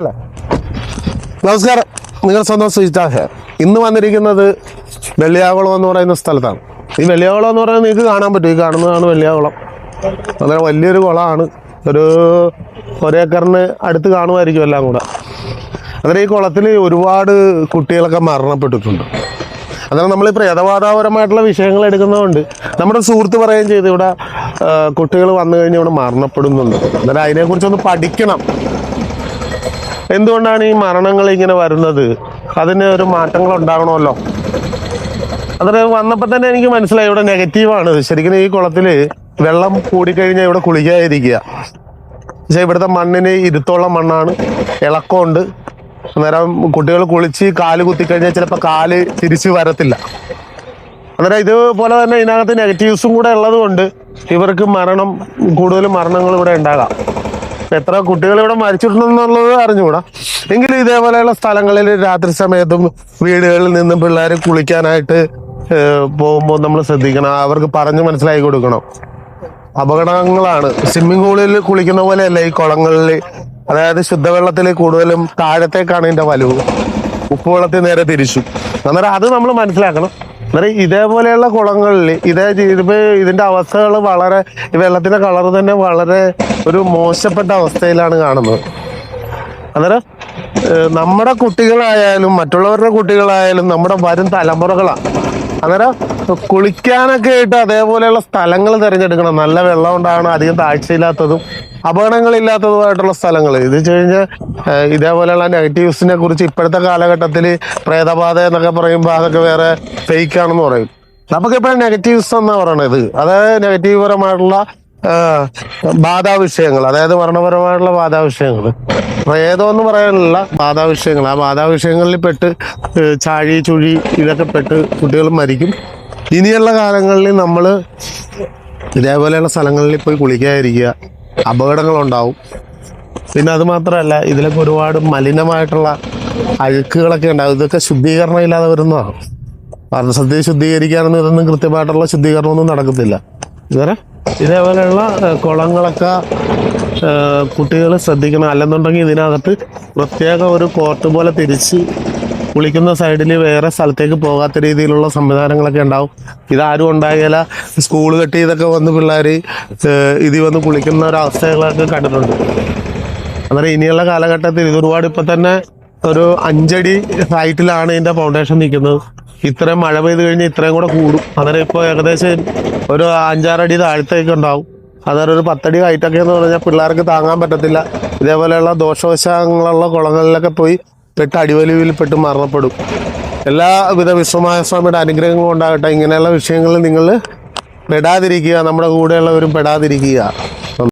അല്ലേ? നമസ്കാരം, നിങ്ങൾ സ്വന്തം സുജിത്താഹ്. ഇന്ന് വന്നിരിക്കുന്നത് വെള്ളിയാകുളം എന്ന് പറയുന്ന സ്ഥലത്താണ്. ഈ വെള്ളിയാകുളം എന്ന് പറയുന്നത് നിങ്ങൾക്ക് കാണാൻ പറ്റും. ഈ കാണുന്നതാണ് വെള്ളിയാകുളം. അങ്ങനെ വലിയൊരു കുളമാണ്. ഒരു ഒരേക്കറിന് അടുത്ത് കാണുമായിരിക്കും എല്ലാം കൂടെ. അങ്ങനെ ഈ കുളത്തിൽ ഒരുപാട് കുട്ടികളൊക്കെ മരണപ്പെട്ടിട്ടുണ്ട്. അങ്ങനെ നമ്മൾ ഈ പ്രേതബാധാപരമായിട്ടുള്ള വിഷയങ്ങൾ എടുക്കുന്നതുകൊണ്ട് നമ്മുടെ സുഹൃത്ത് പറയുകയും ചെയ്തു, ഇവിടെ കുട്ടികൾ വന്നു കഴിഞ്ഞ് ഇവിടെ മരണപ്പെടുന്നുണ്ട്. അന്നേരം അതിനെക്കുറിച്ചൊന്ന് പഠിക്കണം. എന്തുകൊണ്ടാണ് ഈ മരണങ്ങൾ ഇങ്ങനെ വരുന്നത്? അതിന് ഒരു മാറ്റങ്ങൾ ഉണ്ടാകണമല്ലോ. അതിന് വന്നപ്പോൾ തന്നെ എനിക്ക് മനസ്സിലായി ഇവിടെ നെഗറ്റീവാണ്. ശരിക്കും ഈ കുളത്തിൽ വെള്ളം കൂടിക്കഴിഞ്ഞാൽ ഇവിടെ കുളിക്കാതിരിക്കുക. പക്ഷേ ഇവിടുത്തെ മണ്ണിന് ഇരുത്തുള്ള മണ്ണാണ്, ഇളക്കമുണ്ട്. അന്നേരം കുട്ടികൾ കുളിച്ച് കാല് കുത്തിക്കഴിഞ്ഞാൽ ചിലപ്പോൾ കാല് തിരിച്ച് വരത്തില്ല. അന്നേരം ഇതുപോലെ തന്നെ ഇതിനകത്ത് നെഗറ്റീവ്സും കൂടെ ഉള്ളത് കൊണ്ട് ഇവർക്ക് കൂടുതൽ മരണങ്ങൾ ഇവിടെ ഉണ്ടാകാം. എത്ര കുട്ടികൾ ഇവിടെ മരിച്ചിട്ടുണ്ടെന്നുള്ളത് അറിഞ്ഞുകൂടാ. എങ്കിലും ഇതേപോലെയുള്ള സ്ഥലങ്ങളിൽ രാത്രി സമയത്തും വീടുകളിൽ നിന്നും പിള്ളേർ കുളിക്കാനായിട്ട് പോകുമ്പോൾ നമ്മൾ ശ്രദ്ധിക്കണം. അവർക്ക് പറഞ്ഞ് മനസ്സിലാക്കി കൊടുക്കണം. അപകടങ്ങളാണ്. സ്വിമ്മിംഗ് പൂളിൽ കുളിക്കുന്ന പോലെയല്ല ഈ കുളങ്ങളിൽ. അതായത് ശുദ്ധവെള്ളത്തിൽ കൂടുതലും താഴത്തേക്കാണ് ഇതിൻ്റെ വലുവ്, ഉപ്പുവെള്ളത്തിൽ നേരെ തിരിച്ചു. അന്നേരം അത് നമ്മൾ മനസ്സിലാക്കണം. അന്നേരം ഇതേപോലെയുള്ള കുളങ്ങളിൽ ഇതിൻ്റെ അവസ്ഥകൾ വളരെ, ഈ വെള്ളത്തിൻ്റെ കളർ തന്നെ വളരെ ഒരു മോശപ്പെട്ട അവസ്ഥയിലാണ് കാണുന്നത്. അന്നേരം നമ്മുടെ കുട്ടികളായാലും മറ്റുള്ളവരുടെ കുട്ടികളായാലും നമ്മുടെ വരും തലമുറകളാണ്. അന്നേരം കുളിക്കാനൊക്കെ ആയിട്ട് അതേപോലെയുള്ള സ്ഥലങ്ങൾ തിരഞ്ഞെടുക്കണം. നല്ല വെള്ളം ഉണ്ടാകണം, അധികം താഴ്ചയില്ലാത്തതും അപകടങ്ങളില്ലാത്തതുമായിട്ടുള്ള സ്ഥലങ്ങൾ. ഇത് വെച്ച് കഴിഞ്ഞാൽ ഇതേപോലെയുള്ള നെഗറ്റീവ്സിനെ കുറിച്ച് ഇപ്പോഴത്തെ കാലഘട്ടത്തിൽ പ്രേതബാധ എന്നൊക്കെ പറയുമ്പോൾ അതൊക്കെ വേറെ ഫേക്കാണെന്ന് പറയും. നമുക്കിപ്പോൾ നെഗറ്റീവ്സ് എന്നാ പറയണത്. അതായത് നെഗറ്റീവ് പരമായിട്ടുള്ള ബാധാവിഷയങ്ങൾ, അതായത് മരണപരമായിട്ടുള്ള ബാധാവിഷയങ്ങൾ. പ്രേതമെന്ന് പറയാനുള്ള ബാധാവിഷയങ്ങൾ. ആ ബാധാവിഷയങ്ങളിൽ പെട്ട് ചാഴി ചുഴി ഇതൊക്കെ പെട്ട് കുട്ടികൾ മരിക്കും. ഇനിയുള്ള കാലങ്ങളിൽ നമ്മൾ ഇതേപോലെയുള്ള സ്ഥലങ്ങളിൽ പോയി കുളിക്കാതിരിക്കുക. അപകടങ്ങളുണ്ടാവും. പിന്നെ അത് മാത്രമല്ല, ഇതിലൊക്കെ ഒരുപാട് മലിനമായിട്ടുള്ള അഴുക്കുകളൊക്കെ ഉണ്ടാവും. ഇതൊക്കെ ശുദ്ധീകരണം ഇല്ലാതെ വരുന്നതാണ്. വർണ്ണസദ്യ ശുദ്ധീകരിക്കാനൊന്നും ഇതൊന്നും കൃത്യമായിട്ടുള്ള ശുദ്ധീകരണമൊന്നും നടക്കത്തില്ല. ഇതുവരെ ഇതേപോലെയുള്ള കുളങ്ങളൊക്കെ കുട്ടികൾ ശ്രദ്ധിക്കണം. അല്ലെന്നുണ്ടെങ്കിൽ ഇതിനകത്ത് പ്രത്യേക ഒരു കോർട്ട് പോലെ തിരിച്ച് കുളിക്കുന്ന സൈഡിൽ വേറെ സ്ഥലത്തേക്ക് പോകാത്ത രീതിയിലുള്ള സംവിധാനങ്ങളൊക്കെ ഉണ്ടാവും. ഇതാരും ഉണ്ടാകില്ല. സ്കൂൾ കെട്ടി ഇതൊക്കെ വന്ന് പിള്ളേർ ഇതിൽ വന്ന് കുളിക്കുന്ന ഒരവസ്ഥകളൊക്കെ കണ്ടിട്ടുണ്ട്. അന്നേരം ഇനിയുള്ള കാലഘട്ടത്തിൽ ഇതൊരുപാട് ഇപ്പം തന്നെ ഒരു 5 അടി ഹൈറ്റിലാണ് ഇതിൻ്റെ ഫൗണ്ടേഷൻ നിൽക്കുന്നത്. ഇത്രയും മഴ പെയ്ത് കഴിഞ്ഞാൽ ഇത്രയും കൂടെ കൂടും. അന്നേരം ഇപ്പോൾ ഏകദേശം ഒരു 5-6 അടി താഴത്തേക്ക് ഉണ്ടാവും. അന്നേരം ഒരു 10 അടി ഹൈറ്റൊക്കെ എന്ന് പറഞ്ഞാൽ പിള്ളേർക്ക് താങ്ങാൻ പറ്റത്തില്ല. ഇതേപോലെയുള്ള ദോഷവശങ്ങളുള്ള കുളങ്ങളിലൊക്കെ പോയി പെട്ട് അടിവലിയിൽ പെട്ട് മരണപ്പെടും. എല്ലാവിധ വിശ്വമഹാസ്വാമിയുടെ അനുഗ്രഹങ്ങളും ഉണ്ടാകട്ടെ. ഇങ്ങനെയുള്ള വിഷയങ്ങളിൽ നിങ്ങൾ പെടാതിരിക്കുക, നമ്മുടെ കൂടെയുള്ളവരും പെടാതിരിക്കുക.